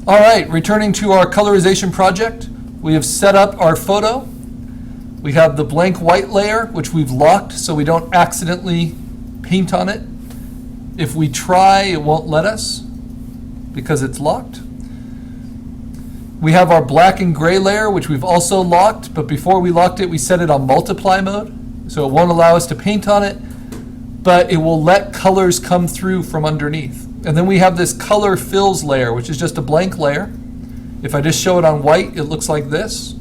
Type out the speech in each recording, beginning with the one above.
All right, returning to our colorization project, we have set up our photo. We have the blank white layer, which we've locked so we don't accidentally paint on it. If we try, it won't let us because it's locked. We have our black and gray layer, which we've also locked, but before we locked it, we set it on multiply mode, so it won't allow us to paint on it, but it will let colors come through from underneath. And then we have this color fills layer, which is just a blank layer. If I just show it on white, it looks like this.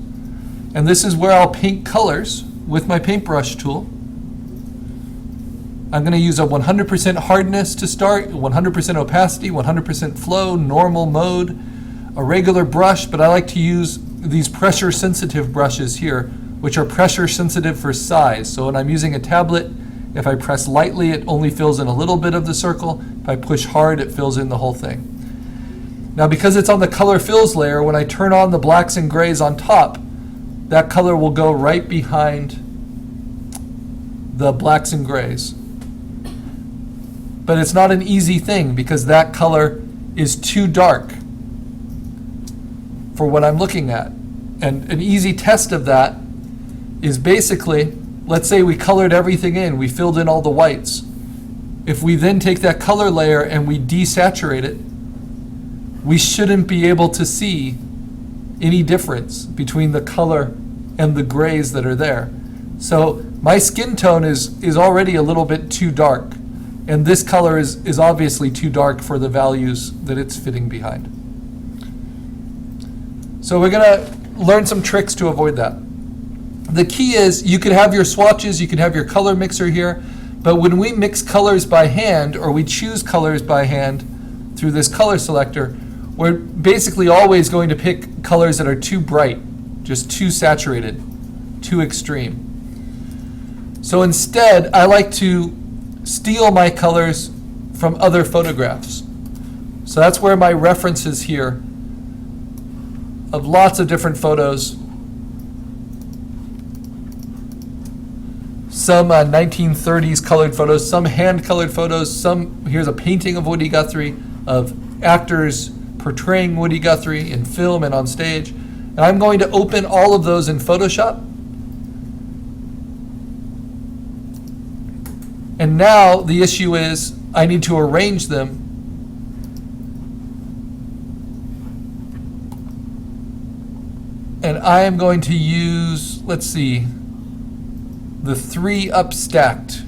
And this is where I'll paint colors with my paintbrush tool. I'm going to use a 100% hardness to start, 100% opacity, 100% flow, normal mode, a regular brush, but I like to use these pressure sensitive brushes here, which are pressure sensitive for size. So when I'm using a tablet, if I press lightly, it only fills in a little bit of the circle. If I push hard, it fills in the whole thing. Now, because it's on the color fills layer, when I turn on the blacks and grays on top, that color will go right behind the blacks and grays. But it's not an easy thing because that color is too dark for what I'm looking at. And an easy test of that is basically, let's say we colored everything in, we filled in all the whites. If we then take that color layer and we desaturate it, we shouldn't be able to see any difference between the color and the grays that are there. So my skin tone is already a little bit too dark, and this color is obviously too dark for the values that it's fitting behind. So we're going to learn some tricks to avoid that. The key is you could have your swatches, you could have your color mixer here, but when we mix colors by hand or we choose colors by hand through this color selector, we're basically always going to pick colors that are too bright, just too saturated, too extreme. So instead, I like to steal my colors from other photographs. So that's where my references here of lots of different photos. Some 1930s colored photos, some hand-colored photos, here's a painting of Woody Guthrie, of actors portraying Woody Guthrie in film and on stage. And I'm going to open all of those in Photoshop. And now the issue is I need to arrange them and I am going to use, let's see, the 3 up stacked.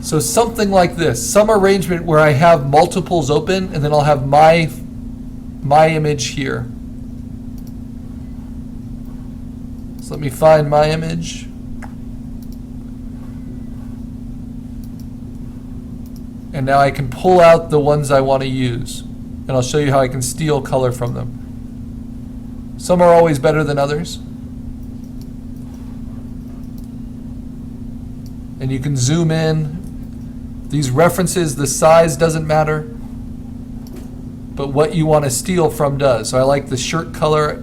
So something like this, some arrangement where I have multiples open and then I'll have my image here. So let me find my image. And now I can pull out the ones I want to use. And I'll show you how I can steal color from them. Some are always better than others. And you can zoom in. These references, the size doesn't matter, but what you want to steal from does. So I like the shirt color.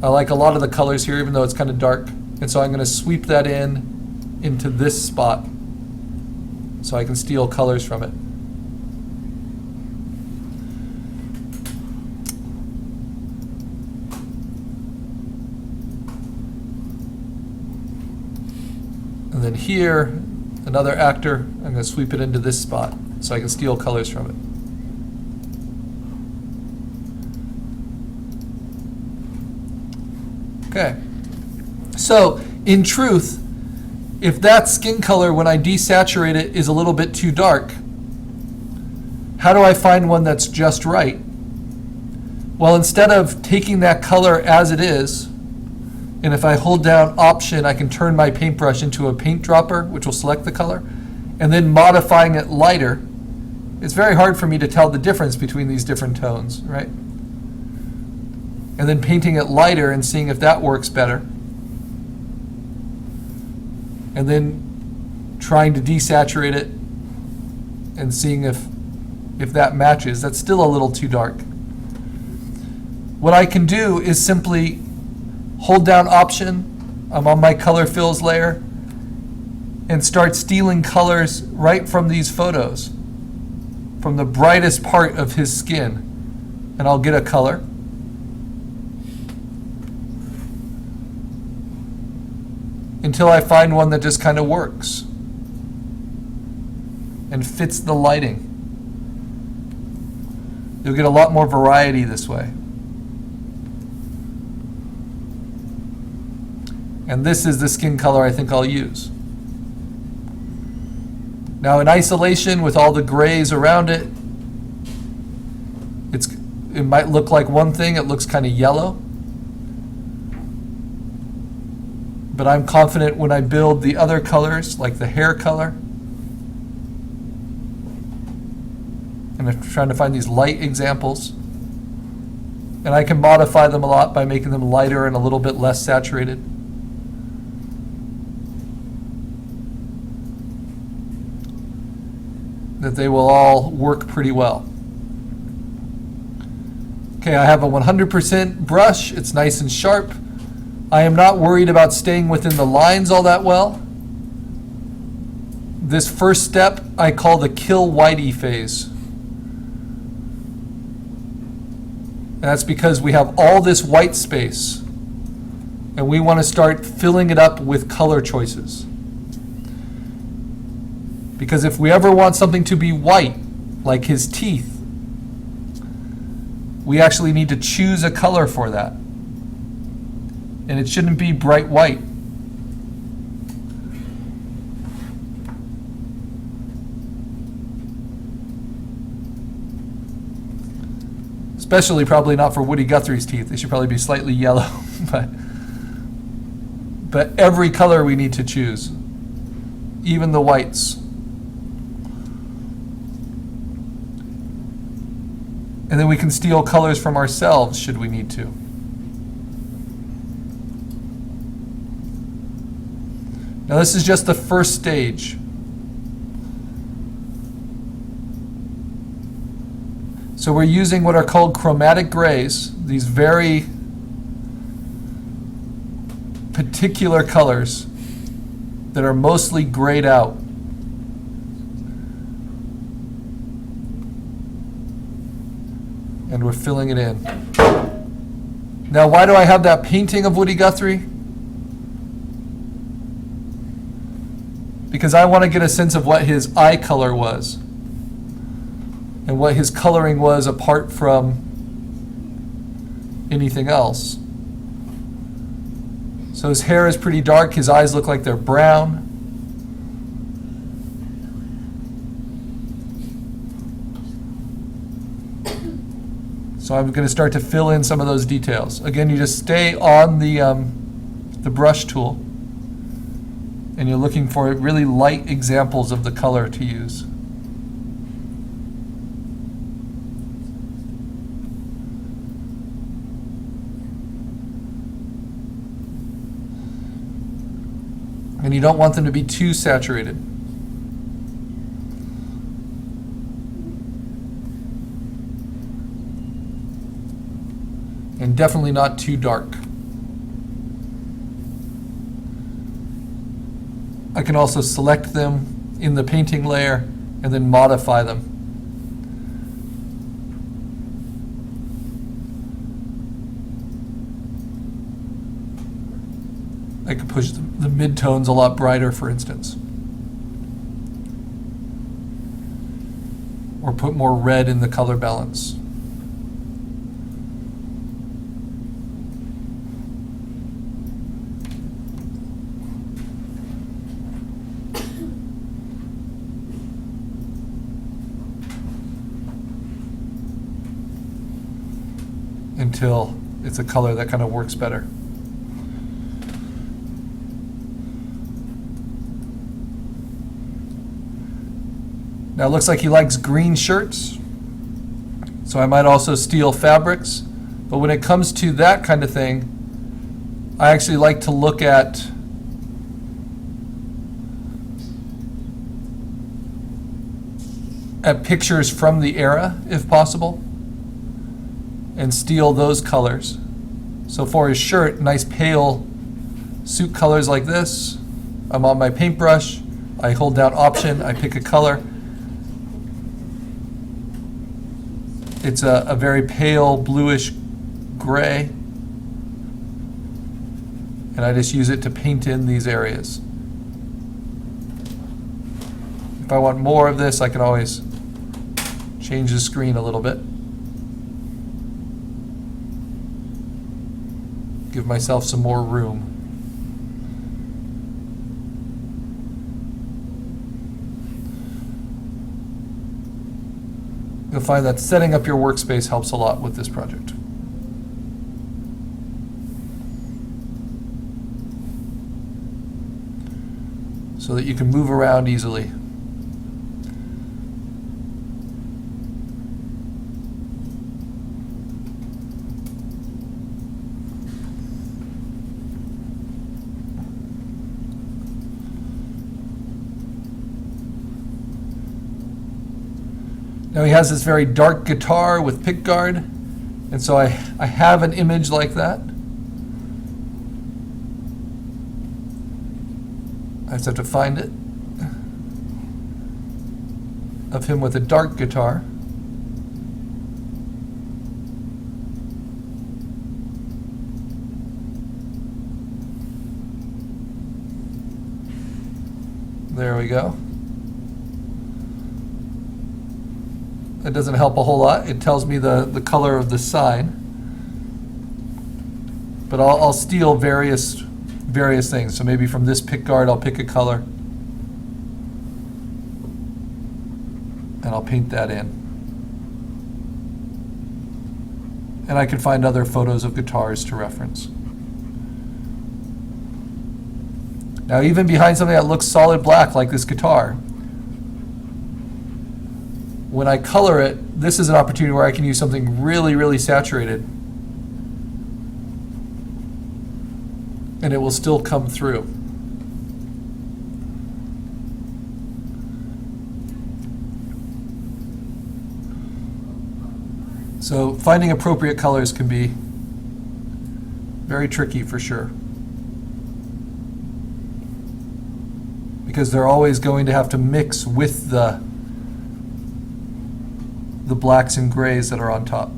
I like a lot of the colors here, even though it's kind of dark. And so I'm going to sweep that into this spot so I can steal colors from it. And then here, another actor, I'm going to sweep it into this spot so I can steal colors from it. Okay. So, in truth, if that skin color, when I desaturate it, is a little bit too dark, how do I find one that's just right? Well, instead of taking that color as it is, and if I hold down Option, I can turn my paintbrush into a paint dropper, which will select the color, and then modifying it lighter, it's very hard for me to tell the difference between these different tones, right? And then painting it lighter and seeing if that works better. And then trying to desaturate it and seeing if that matches. That's still a little too dark. What I can do is simply hold down Option, I'm on my color fills layer, and start stealing colors right from these photos. from the brightest part of his skin, and I'll get a color. Until I find one that just kind of works and fits the lighting. You'll get a lot more variety this way. And this is the skin color I think I'll use. Now in isolation with all the grays around it, it might look like one thing, it looks kind of yellow. But I'm confident when I build the other colors, like the hair color, and I'm trying to find these light examples, and I can modify them a lot by making them lighter and a little bit less saturated. That they will all work pretty well. Okay, I have a 100% brush. It's nice and sharp. I am not worried about staying within the lines all that well. This first step I call the kill whitey phase. And that's because we have all this white space and we want to start filling it up with color choices. Because if we ever want something to be white, like his teeth, we actually need to choose a color for that. And it shouldn't be bright white. Especially probably not for Woody Guthrie's teeth. They should probably be slightly yellow. But every color we need to choose, even the whites. And then we can steal colors from ourselves should we need to. Now this is just the first stage. So we're using what are called chromatic grays, these very particular colors that are mostly grayed out. And we're filling it in. Now, why do I have that painting of Woody Guthrie? Because I want to get a sense of what his eye color was and what his coloring was apart from anything else. So his hair is pretty dark, his eyes look like they're brown. So I'm going to start to fill in some of those details. Again, you just stay on the brush tool, and you're looking for really light examples of the color to use. And you don't want them to be too saturated. And definitely not too dark. I can also select them in the painting layer and then modify them. I could push the midtones a lot brighter, for instance. Or put more red in the color balance. Until it's a color that kind of works better. Now it looks like he likes green shirts, so I might also steal fabrics. But when it comes to that kind of thing, I actually like to look at pictures from the era, if possible, and steal those colors. So for his shirt, nice pale suit colors like this. I'm on my paintbrush, I hold down Option, I pick a color, It's a very pale bluish gray. And I just use it to paint in these areas. If I want more of this, I can always change the screen a little bit. Give myself some more room. You'll find that setting up your workspace helps a lot with this project. So that you can move around easily. Now he has this very dark guitar with pickguard, and so I have an image like that. I just have to find it, of him with a dark guitar. There we go. That doesn't help a whole lot. It tells me the color of the sign. But I'll steal various things. So maybe from this pickguard I'll pick a color. And I'll paint that in. And I can find other photos of guitars to reference. Now even behind something that looks solid black like this guitar, when I color it, this is an opportunity where I can use something really, really saturated. And it will still come through. So finding appropriate colors can be very tricky for sure. Because they're always going to have to mix with the blacks and grays that are on top.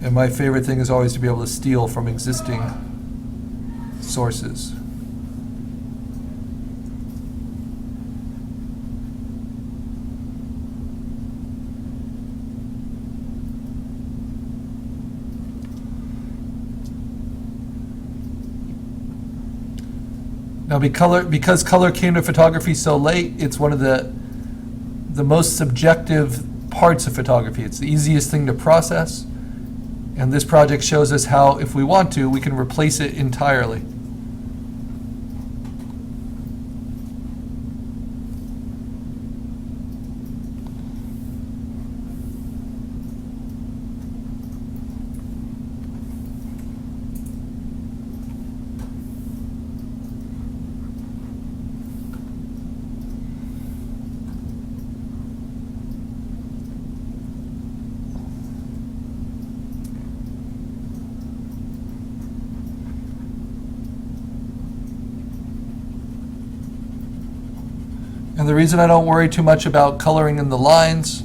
And my favorite thing is always to be able to steal from existing sources. Now, because color came to photography so late, it's one of the most subjective parts of photography. It's the easiest thing to process, and this project shows us how, if we want to, we can replace it entirely. And the reason I don't worry too much about coloring in the lines,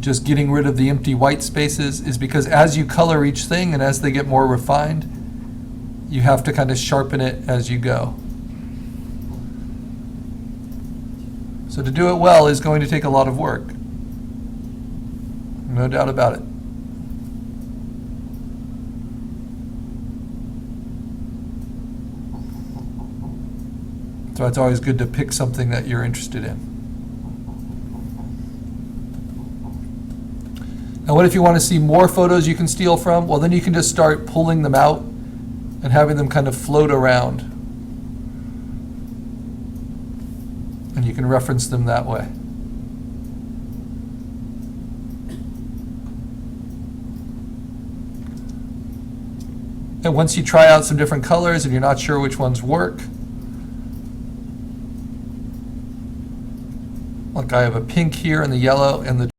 just getting rid of the empty white spaces, is because as you color each thing and as they get more refined, you have to kind of sharpen it as you go. So to do it well is going to take a lot of work. No doubt about it. So it's always good to pick something that you're interested in. Now what if you want to see more photos you can steal from? Well, then you can just start pulling them out and having them kind of float around. And you can reference them that way. And once you try out some different colors and you're not sure which ones work, like I have a pink here and the yellow and the